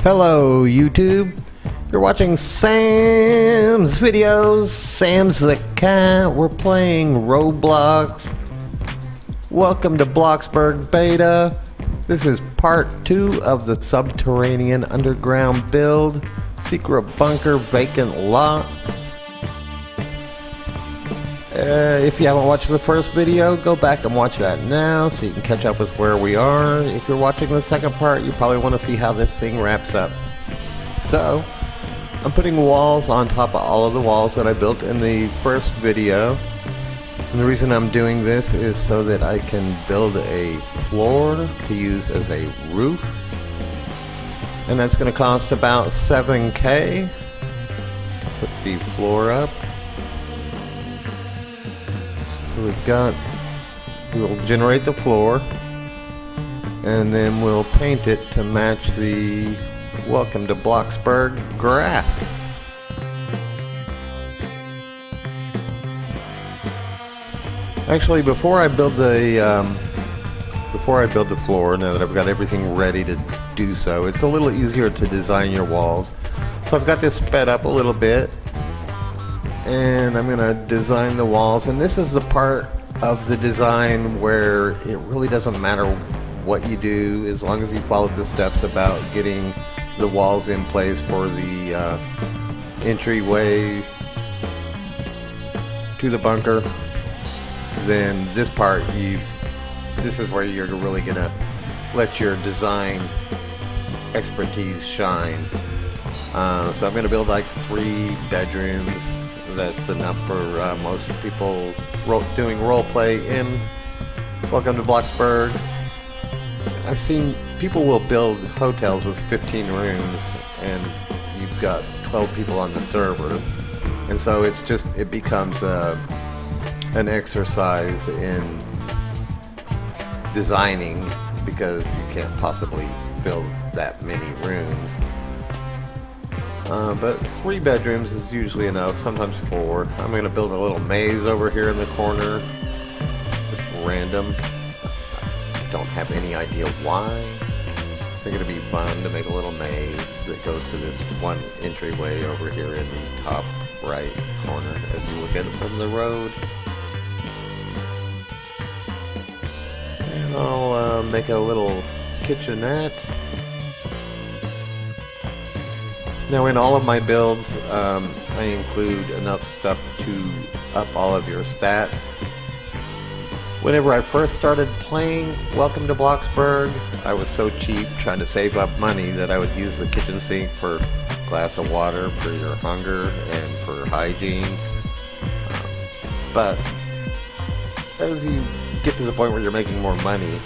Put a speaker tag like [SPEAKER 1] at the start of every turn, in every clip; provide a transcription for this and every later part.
[SPEAKER 1] Hello YouTube, you're watching Sam's videos, Sam's the Cat. We're playing Roblox. Welcome to Bloxburg Beta. This is part 2 of the subterranean underground build, secret bunker, vacant lot. If you haven't watched the first video, go back and watch that now so you can catch up with where we are. If you're watching the second part, you probably want to see how this thing wraps up. So, I'm putting walls on top of all of the walls that I built in the first video. And the reason I'm doing this is so that I can build a floor to use as a roof. And that's going to cost about $7K to put the floor up. So we'll generate the floor and then we'll paint it to match the Welcome to Bloxburg grass. Actually, before I build the floor, now that I've got everything ready to do so, it's a little easier to design your walls. So I've got this sped up a little bit. And I'm going to design the walls, and this is the part of the design where it really doesn't matter what you do as long as you follow the steps about getting the walls in place for the entryway to the bunker. Then this part, this is where you're really going to let your design expertise shine. So I'm going to build like 3 bedrooms. That's enough for most people doing role play in Welcome to Bloxburg. I've seen people will build hotels with 15 rooms and you've got 12 people on the server, and so it becomes an exercise in designing because you can't possibly build that many rooms. But 3 bedrooms is usually enough, sometimes 4. I'm going to build a little maze over here in the corner. Just random. I don't have any idea why. Just think it'd be fun to make a little maze that goes to this one entryway over here in the top right corner as you look at it from the road. And I'll make a little kitchenette. Now in all of my builds, I include enough stuff to up all of your stats. Whenever I first started playing Welcome to Bloxburg, I was so cheap trying to save up money that I would use the kitchen sink for a glass of water for your hunger and for hygiene. But as you get to the point where you're making more money,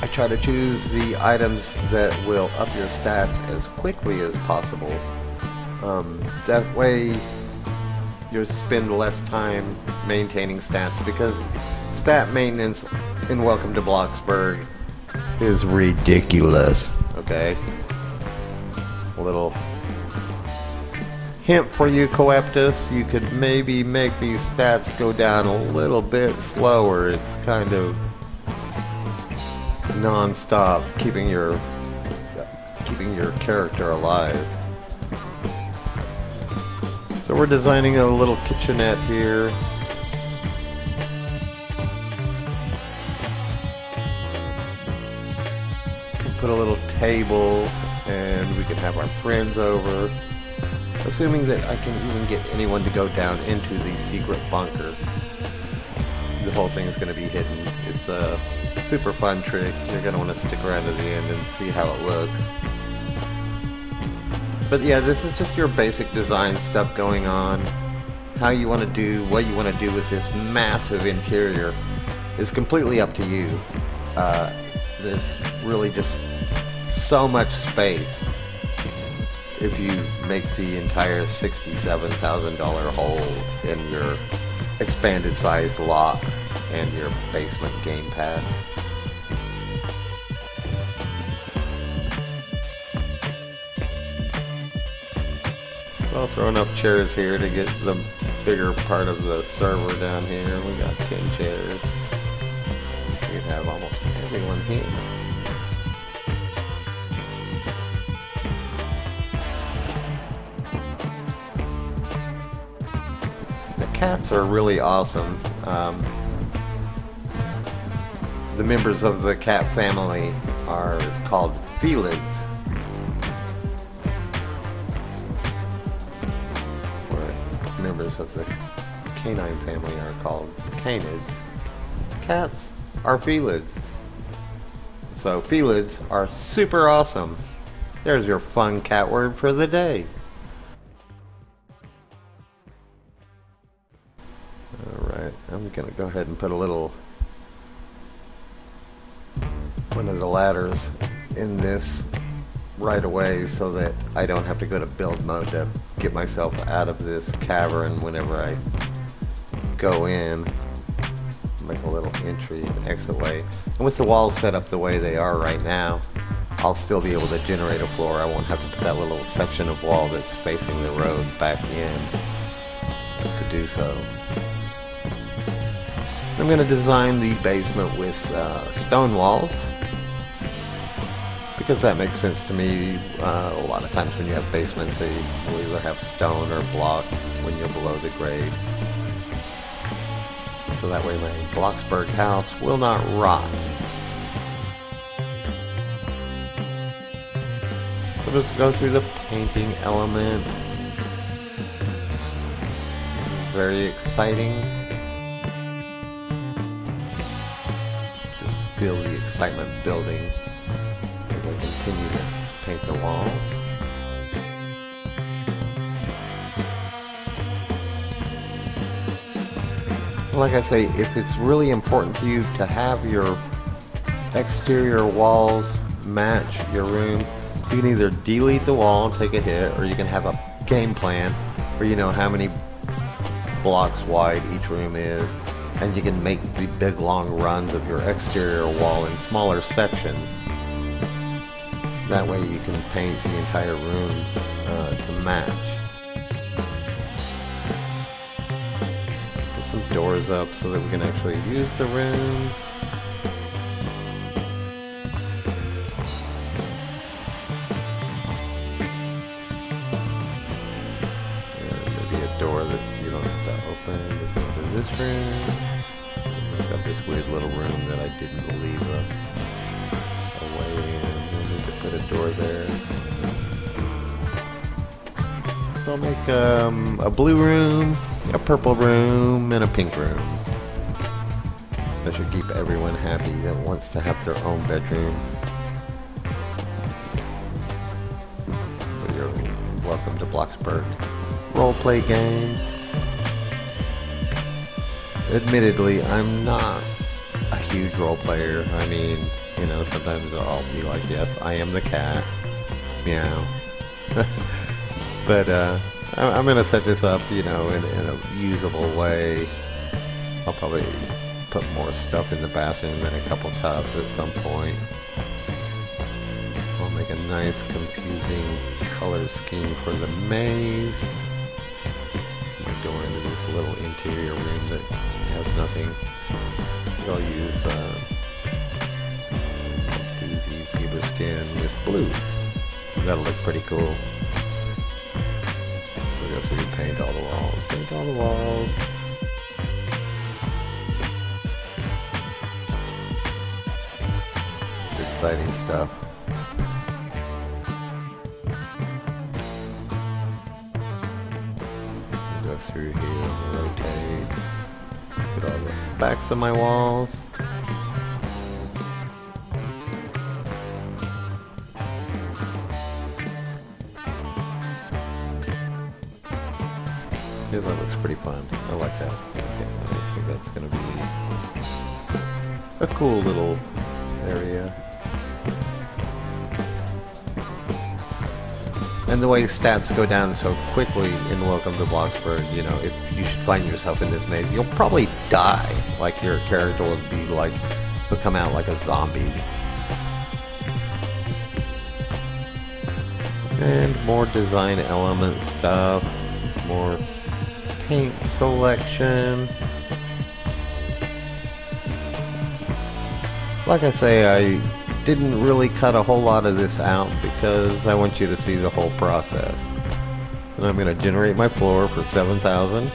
[SPEAKER 1] I try to choose the items that will up your stats as quickly as possible. That way you'll spend less time maintaining stats, because stat maintenance in Welcome to Bloxburg is ridiculous. Okay? A little hint for you, Coeptus, you could maybe make these stats go down a little bit slower. It's kind of non-stop keeping your character alive. So we're designing a little kitchenette here. We'll put a little table and we can have our friends over, assuming that I can even get anyone to go down into the secret bunker. The whole thing is going to be hidden. It's a super fun trick. You're going to want to stick around to the end and see how it looks. But yeah, this is just your basic design stuff going on. How you want to do, what you want to do with this massive interior is completely up to you. There's really just so much space if you make the entire $67,000 hole in your expanded size lot and your basement game pass. So I'll throw enough chairs here to get the bigger part of the server down here. We got 10 chairs. We have almost everyone here. cats are really awesome. The members of the cat family are called felids, or members of the canine family are called canids. Cats are felids. So felids are super awesome. There's your fun cat word for the day. Alright, I'm gonna go ahead and put a little one of the ladders in this right away so that I don't have to go to build mode to get myself out of this cavern whenever I go in. Make a little entry and exit way. And with the walls set up the way they are right now, I'll still be able to generate a floor. I won't have to put that little section of wall that's facing the road back in to do so. I'm going to design the basement with stone walls, because that makes sense to me. A lot of times when you have basements, they will either have stone or block when you're below the grade. So that way my Bloxburg house will not rot. So just go through the painting element. Very exciting. Just feel the excitement building as I continue to paint the walls. Like I say, if it's really important to you to have your exterior walls match your room, you can either delete the wall and take a hit, or you can have a game plan where you know how many blocks wide each room is, and you can make the big long runs of your exterior wall in smaller sections. That way you can paint the entire room to match. Put some doors up so that we can actually use the rooms. Maybe a door that you don't have to open to go to this room. I've got this weird little room that I didn't leave a way in. I need to put a door there. So I'll make a blue room, a purple room, and a pink room. That should keep everyone happy that wants to have their own bedroom. So you're welcome to Bloxburg roleplay games. Admittedly, I'm not a huge role player. I mean, you know, sometimes I'll be like, yes, I am the cat. Meow. But I'm going to set this up, you know, in a usable way. I'll probably put more stuff in the bathroom than a couple tubs at some point. I'll make a nice confusing color scheme for the maze. I go into this little interior room that has nothing. I'll use DZ zebra skin with blue. That'll look pretty cool. So I guess we can paint all the walls. Paint all the walls. It's exciting stuff. Go through here, rotate. Get all the backs of my walls. Yeah, that looks pretty fun. I like that. I think that's going to be a cool little area. And the way stats go down so quickly in Welcome to Bloxburg, you know, if you should find yourself in this maze, you'll probably die. Like your character will be like, will come out like a zombie. And more design element stuff, more paint selection. Like I say, I didn't really cut a whole lot of this out because I want you to see the whole process. So now I'm going to generate my floor for 7,000.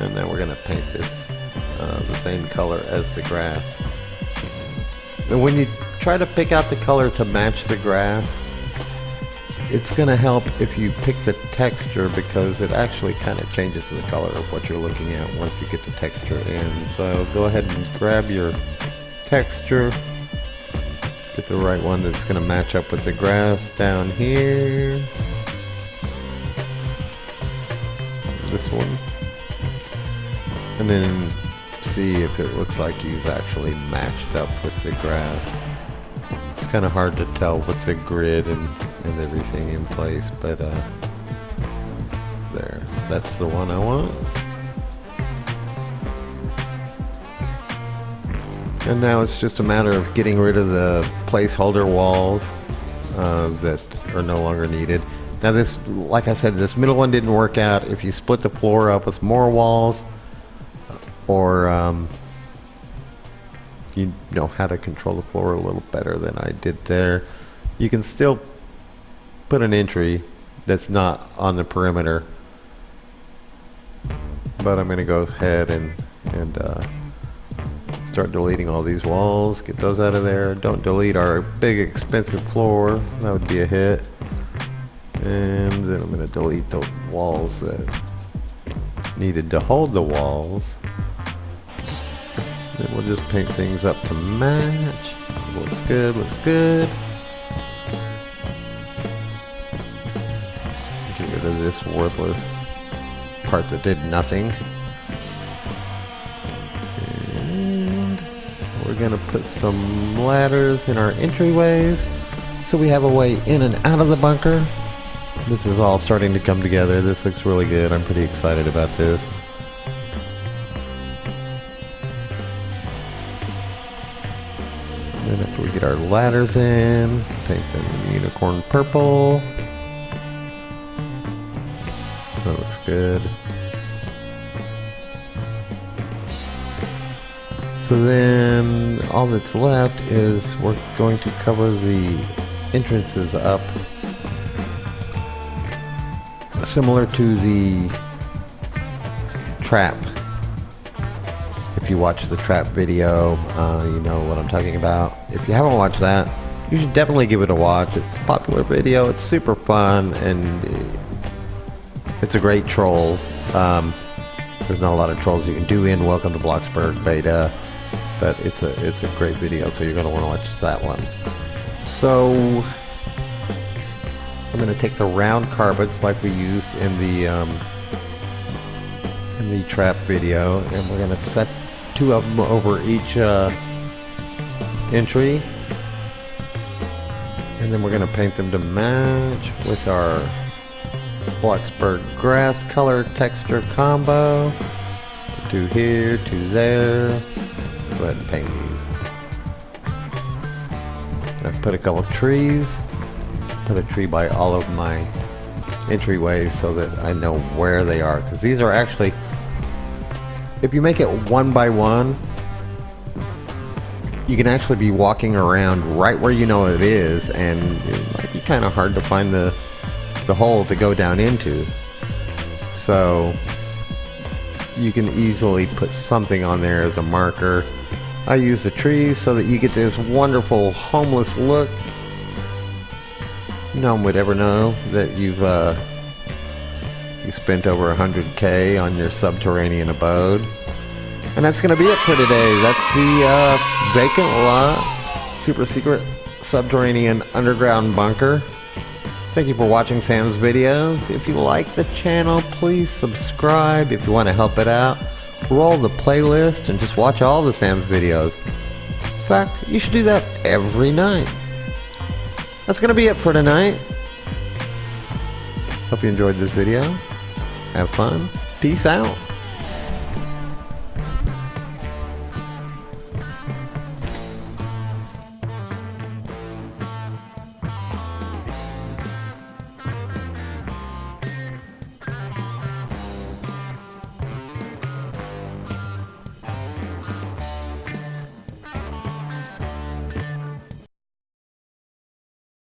[SPEAKER 1] And then we're going to paint this the same color as the grass. And when you try to pick out the color to match the grass, it's going to help if you pick the texture, because it actually kind of changes the color of what you're looking at once you get the texture in. So go ahead and grab your texture, get the right one that's going to match up with the grass down here. This one. And then see if it looks like you've actually matched up with the grass. It's kind of hard to tell with the grid and everything in place, but there, that's the one I want. And now it's just a matter of getting rid of the placeholder walls that are no longer needed. Now this, like I said, this middle one didn't work out. If you split the floor up with more walls, or you know how to control the floor a little better than I did there, you can still put an entry that's not on the perimeter. But I'm going to go ahead and start deleting all these walls, get those out of there. Don't delete our big expensive floor, that would be a hit. And then I'm going to delete the walls that needed to hold the walls. Then we'll just paint things up to match. Looks good, looks good. Get rid of this worthless part that did nothing. And we're gonna put some ladders in our entryways so we have a way in and out of the bunker. This is all starting to come together. This looks really good. I'm pretty excited about this. Then after we get our ladders in, paint them unicorn purple. That looks good. So then all that's left is we're going to cover the entrances up similar to the trap. If you watch the trap video, you know what I'm talking about. If you haven't watched that, you should definitely give it a watch. It's a popular video, it's super fun, and it's a great troll. There's not a lot of trolls you can do in Welcome to Bloxburg beta, but it's a great video, so you're going to want to watch that one. So I'm going to take the round carpets like we used in the trap video, and we're going to set 2 of them over each entry, and then we're going to paint them to match with our Bloxburg grass color texture combo. 2 here, 2 there. Go ahead and paint these. I've put a couple trees. Put a tree by all of my entryways so that I know where they are, because these are actually, if you make it 1 by 1, you can actually be walking around right where you know it is, and it might be kind of hard to find the hole to go down into. So you can easily put something on there as a marker. I use the trees so that you get this wonderful homeless look. No one would ever know that you spent over $100K on your subterranean abode. And that's going to be it for today. That's the vacant lot, super secret subterranean underground bunker. Thank you for watching Sam's videos. If you like the channel, please subscribe. If you want to help it out, roll the playlist and just watch all the Sam's videos. In fact, you should do that every night. That's going to be it for tonight. Hope you enjoyed this video. Have fun. Peace out.